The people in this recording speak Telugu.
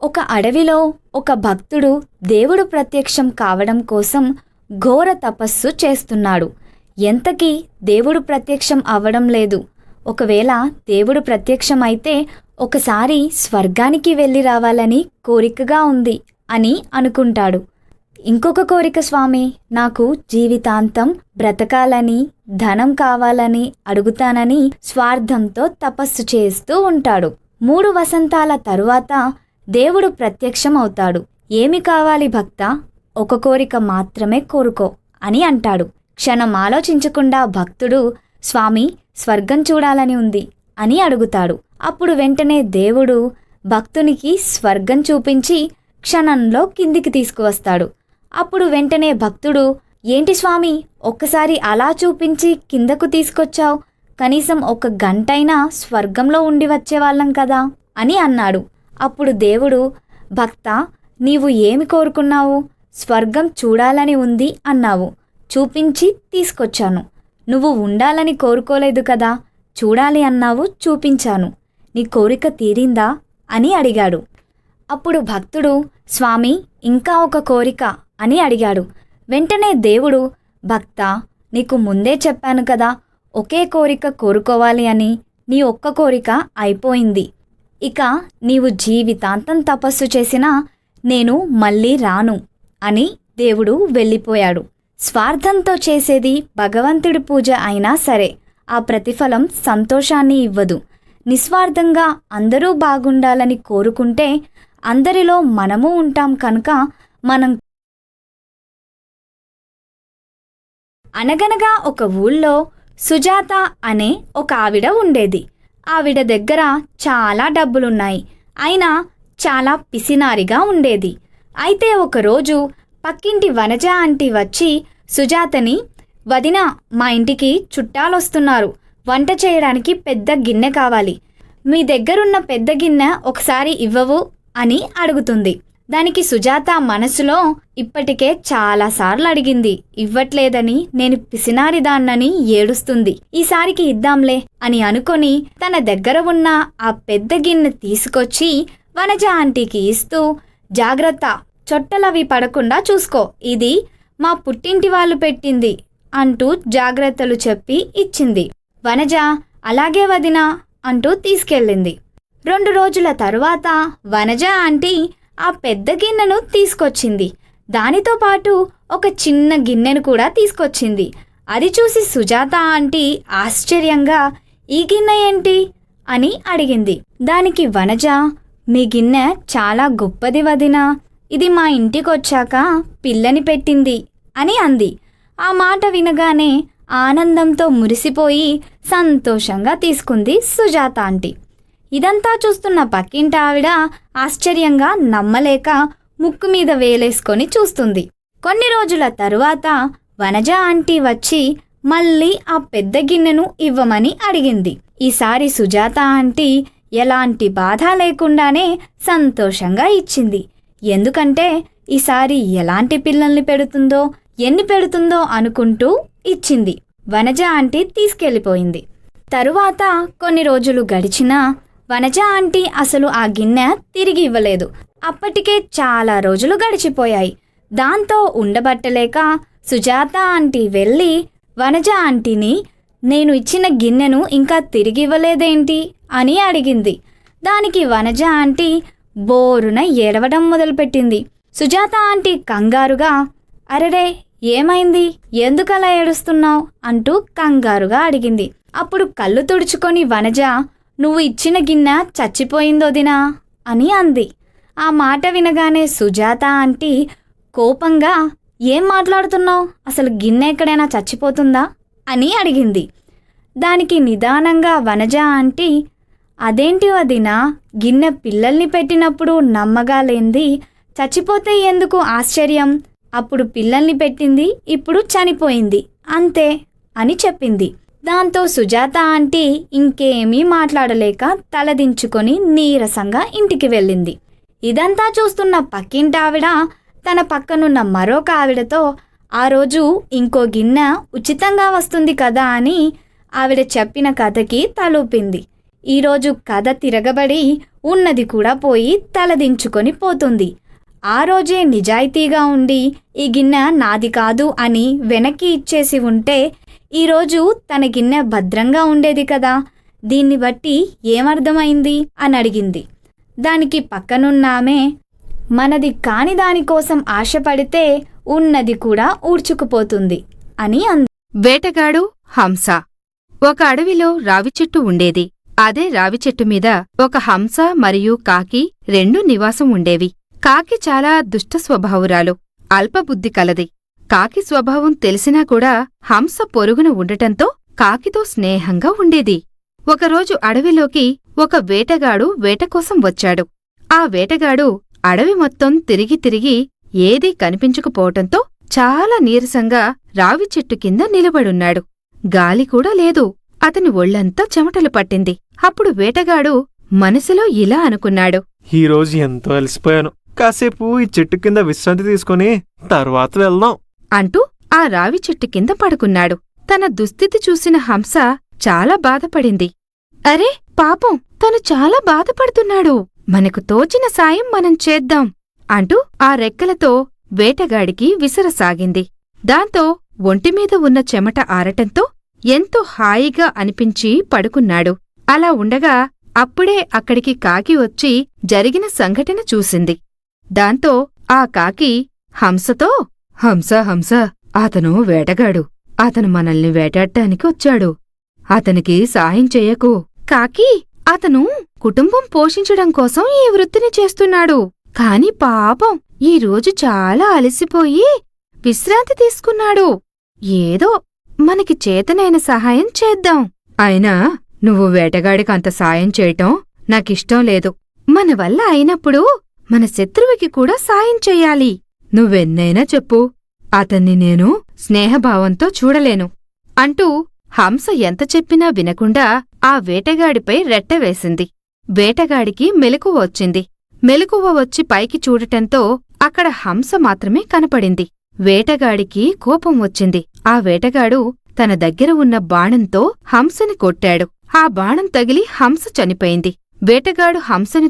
ఒక అడవిలో ఒక భక్తుడు దేవుడు ప్రత్యక్షం కావడం కోసం ఘోర తపస్సు చేస్తున్నాడు. ఎంతకీ దేవుడు ప్రత్యక్షం అవ్వడం లేదు. ఒకవేళ దేవుడు ప్రత్యక్షమైతే ఒకసారి స్వర్గానికి వెళ్ళి రావాలని కోరికగా ఉంది అని అనుకుంటాడు. ఇంకొక కోరిక స్వామి, నాకు జీవితాంతం బ్రతకాలని, ధనం కావాలని అడుగుతానని స్వార్థంతో తపస్సు చేస్తూ ఉంటాడు. 3 వసంతాల తరువాత దేవుడు ప్రత్యక్షం అవుతాడు. ఏమి కావాలి భక్తా? ఒక కోరిక మాత్రమే కోరుకో అని అంటాడు. క్షణం ఆలోచించకుండా భక్తుడు, స్వామి స్వర్గం చూడాలని ఉంది అని అడుగుతాడు. అప్పుడు వెంటనే దేవుడు భక్తునికి స్వర్గం చూపించి క్షణంలో కిందికి తీసుకువస్తాడు. అప్పుడు వెంటనే భక్తుడు, ఏంటి స్వామి ఒక్కసారి అలా చూపించి కిందకు తీసుకొచ్చావు? కనీసం 1 గంటైనా స్వర్గంలో ఉండి వచ్చేవాళ్ళం కదా అని అన్నాడు. అప్పుడు దేవుడు, భక్తా నీవు ఏమి కోరుకున్నావు? స్వర్గం చూడాలని ఉంది అన్నావు, చూపించి తీసుకొచ్చాను. నువ్వు ఉండాలని కోరుకోలేదు కదా, చూడాలి అన్నావు, చూపించాను. నీ కోరిక తీరిందా అని అడిగాడు. అప్పుడు భక్తుడు, స్వామి ఇంకా ఒక కోరిక అని అడిగాడు. వెంటనే దేవుడు, భక్తా నీకు ముందే చెప్పాను కదా ఒకే కోరిక కోరుకోవాలి అని. నీ ఒక్క కోరిక అయిపోయింది. ఇక నీవు జీవితాంతం తపస్సు చేసినా నేను మళ్ళీ రాను అని దేవుడు వెళ్ళిపోయాడు. స్వార్థంతో చేసేది భగవంతుడి పూజ అయినా సరే ఆ ప్రతిఫలం సంతోషాన్ని ఇవ్వదు. నిస్వార్థంగా అందరూ బాగుండాలని కోరుకుంటే అందరిలో మనము ఉంటాం కనుక మనం. అనగనగా ఒక ఊళ్ళో సుజాత అనే ఒక ఆవిడ ఉండేది. ఆవిడ దగ్గర చాలా డబ్బులున్నాయి. అయినా చాలా పిసినారిగా ఉండేది. అయితే ఒకరోజు పక్కింటి వనజ ఆంటీ వచ్చి సుజాతని, వదినా మా ఇంటికి చుట్టాలొస్తున్నారు, వంట చేయడానికి పెద్ద గిన్నె కావాలి, మీ దగ్గరున్న పెద్ద గిన్నె ఒకసారి ఇవ్వవు అని అడుగుతుంది. దానికి సుజాత మనసులో ఇప్పటికే చాలాసార్లు అడిగింది, ఇవ్వట్లేదని, నేను పిసినారిదాన్నని ఏడుస్తుంది. ఈసారికి ఇద్దాంలే అని అనుకొని తన దగ్గర ఉన్న ఆ పెద్ద గిన్నె తీసుకొచ్చి వనజ ఆంటీకి ఇస్తూ, జాగ్రత్త చొట్టలవి పడకుండా చూసుకో, ఇది మా పుట్టింటి వాళ్ళు పెట్టింది అంటూ జాగ్రత్తలు చెప్పి ఇచ్చింది. వనజ అలాగే వదినా అంటూ తీసుకెళ్ళింది. 2 రోజుల తరువాత వనజ ఆంటీ ఆ పెద్ద గిన్నెను తీసుకొచ్చింది. దానితో పాటు ఒక చిన్న గిన్నెను కూడా తీసుకొచ్చింది. అది చూసి సుజాత ఆంటీ ఆశ్చర్యంగా, ఈ గిన్నె ఏంటి అని అడిగింది. దానికి వనజ, మీ గిన్నె చాలా గొప్పది వదినా, ఇది మా ఇంటికొచ్చాక పిల్లని పెట్టింది అని అంది. ఆ మాట వినగానే ఆనందంతో మురిసిపోయి సంతోషంగా తీసుకుంది సుజాత ఆంటీ. ఇదంతా చూస్తున్న పక్కింటి ఆవిడ ఆశ్చర్యంగా నమ్మలేక ముక్కు మీద వేలేసుకొని చూస్తుంది. కొన్ని రోజుల తరువాత వనజ ఆంటీ వచ్చి మళ్ళీ ఆ పెద్ద గిన్నెను ఇవ్వమని అడిగింది. ఈసారి సుజాత ఆంటీ ఎలాంటి బాధ లేకుండానే సంతోషంగా ఇచ్చింది. ఎందుకంటే ఈసారి ఎలాంటి పిల్లల్ని పెడుతుందో, ఎన్ని పెడుతుందో అనుకుంటూ ఇచ్చింది. వనజ ఆంటీ తీసుకెళ్ళిపోయింది. తరువాత కొన్ని రోజులు గడిచినా వనజ ఆంటీ అసలు ఆ గిన్నె తిరిగి ఇవ్వలేదు. అప్పటికే చాలా రోజులు గడిచిపోయాయి. దాంతో ఉండబట్టలేక సుజాత ఆంటీ వెళ్ళి వనజ ఆంటీని, నేను ఇచ్చిన గిన్నెను ఇంకా తిరిగి ఇవ్వలేదేంటి అని అడిగింది. దానికి వనజ ఆంటీ బోరున ఏడవడం మొదలుపెట్టింది. సుజాత ఆంటీ కంగారుగా, అరెరే ఏమైంది, ఎందుకలా ఏడుస్తున్నావు అంటూ కంగారుగా అడిగింది. అప్పుడు కళ్ళు తుడుచుకొని వనజ, నువ్వు ఇచ్చిన గిన్నె చచ్చిపోయిందోదినా అని అంది. ఆ మాట వినగానే సుజాత ఆంటీ కోపంగా, ఏం మాట్లాడుతున్నావు, అసలు గిన్నె ఎక్కడైనా చచ్చిపోతుందా అని అడిగింది. దానికి నిదానంగా వనజ ఆంటీ, అదేంటి వదినా, గిన్నె పిల్లల్ని పెట్టినప్పుడు నమ్మగా లేంది చచ్చిపోతే ఎందుకు ఆశ్చర్యం, అప్పుడు పిల్లల్ని పెట్టింది, ఇప్పుడు చనిపోయింది అంతే అని చెప్పింది. దాంతో సుజాత ఆంటీ ఇంకేమీ మాట్లాడలేక తలదించుకొని నీరసంగా ఇంటికి వెళ్ళింది. ఇదంతా చూస్తున్న పక్కింటి ఆవిడ తన పక్కనున్న మరొక ఆవిడతో, ఆ రోజు ఇంకో గిన్నె ఉచితంగా వస్తుంది కదా అని ఆవిడ చెప్పిన కథకి తలూపింది. ఈరోజు కథ తిరగబడి ఉన్నది కూడా పోయి తలదించుకొని పోతుంది. ఆ రోజే నిజాయితీగా ఉండి ఈ గిన్నె నాది కాదు అని వెనక్కి ఇచ్చేసి ఉంటే ఈరోజు తన గిన్నె భద్రంగా ఉండేది కదా. దీన్ని బట్టి ఏమర్థమైంది అని అడిగింది. దానికి పక్కనున్నామే, మనది కాని దానికోసం ఆశపడితే ఉన్నది కూడా ఊడ్చుకుపోతుంది అని అంది. వేటగాడు హంస. ఒక అడవిలో రావిచెట్టు ఉండేది. అదే రావిచెట్టు మీద ఒక హంస మరియు కాకి రెండూ నివాసం ఉండేవి. కాకి చాలా దుష్ట స్వభావురాలు, అల్పబుద్ధి కలది. కాకి స్వభావం తెలిసినా కూడా హంస పొరుగున ఉండటంతో కాకితో స్నేహంగా ఉండేది. ఒకరోజు అడవిలోకి ఒక వేటగాడు వేటకోసం వచ్చాడు. ఆ వేటగాడు అడవి మొత్తం తిరిగి తిరిగి ఏదీ కనిపించకపోవటంతో చాలా నీరసంగా రావిచెట్టు కింద నిలబడున్నాడు. గాలి కూడా లేదు. అతని ఒళ్లంతా చెమటలు పట్టింది. అప్పుడు వేటగాడు మనసులో ఇలా అనుకున్నాడు, ఈరోజు ఎంతో అలసిపోయాను. కాసేపు ఈ చెట్టు కింద విశ్రాంతి తీసుకుని తర్వాత వెళ్దాం అంటూ ఆ రావిచెట్టు కింద పడుకున్నాడు. తన దుస్థితి చూసిన హంస చాలా బాధపడింది. అరే పాపం, తను చాలా బాధపడుతున్నాడు. మనకు తోచిన సాయం మనం చేద్దాం అంటూ ఆ రెక్కలతో వేటగాడికి విసరసాగింది. దాంతో ఒంటిమీద ఉన్న చెమట ఆరటంతో ఎంతో హాయిగా అనిపించి పడుకున్నాడు. అలా ఉండగా అప్పుడే అక్కడికి కాకి వచ్చి జరిగిన సంఘటన చూసింది. దాంతో ఆ కాకి హంసతో, హంస హంస, అతను వేటగాడు. అతను మనల్ని వేటాడ్డానికి వచ్చాడు. అతనికి సాయం చెయ్యకు. కాకి, అతను కుటుంబం పోషించడం కోసం ఈ వృత్తిని చేస్తున్నాడు. కాని పాపం ఈరోజు చాలా అలసిపోయి విశ్రాంతి తీసుకున్నాడు. ఏదో మనకి చేతనైన సహాయం చేద్దాం. అయినా నువ్వు వేటగాడికంత సాయం చేయటం నాకిష్టం లేదు. మన వల్ల అయినప్పుడు మన శత్రువుకి కూడా సాయం చెయ్యాలి. నువ్వెన్నైనా చెప్పు, అతన్ని నేను స్నేహభావంతో చూడలేను అంటూ హంస ఎంత చెప్పినా వినకుండా ఆ వేటగాడిపై రెట్టవేసింది. వేటగాడికి మెలకువ వచ్చింది. మెలకువ వచ్చి పైకి చూడటంతో అక్కడ హంస మాత్రమే కనపడింది. వేటగాడికి కోపం వచ్చింది. ఆ వేటగాడు తన దగ్గర ఉన్న బాణంతో హంసని కొట్టాడు. ఆ బాణం తగిలి హంస చనిపోయింది. వేటగాడు హంసను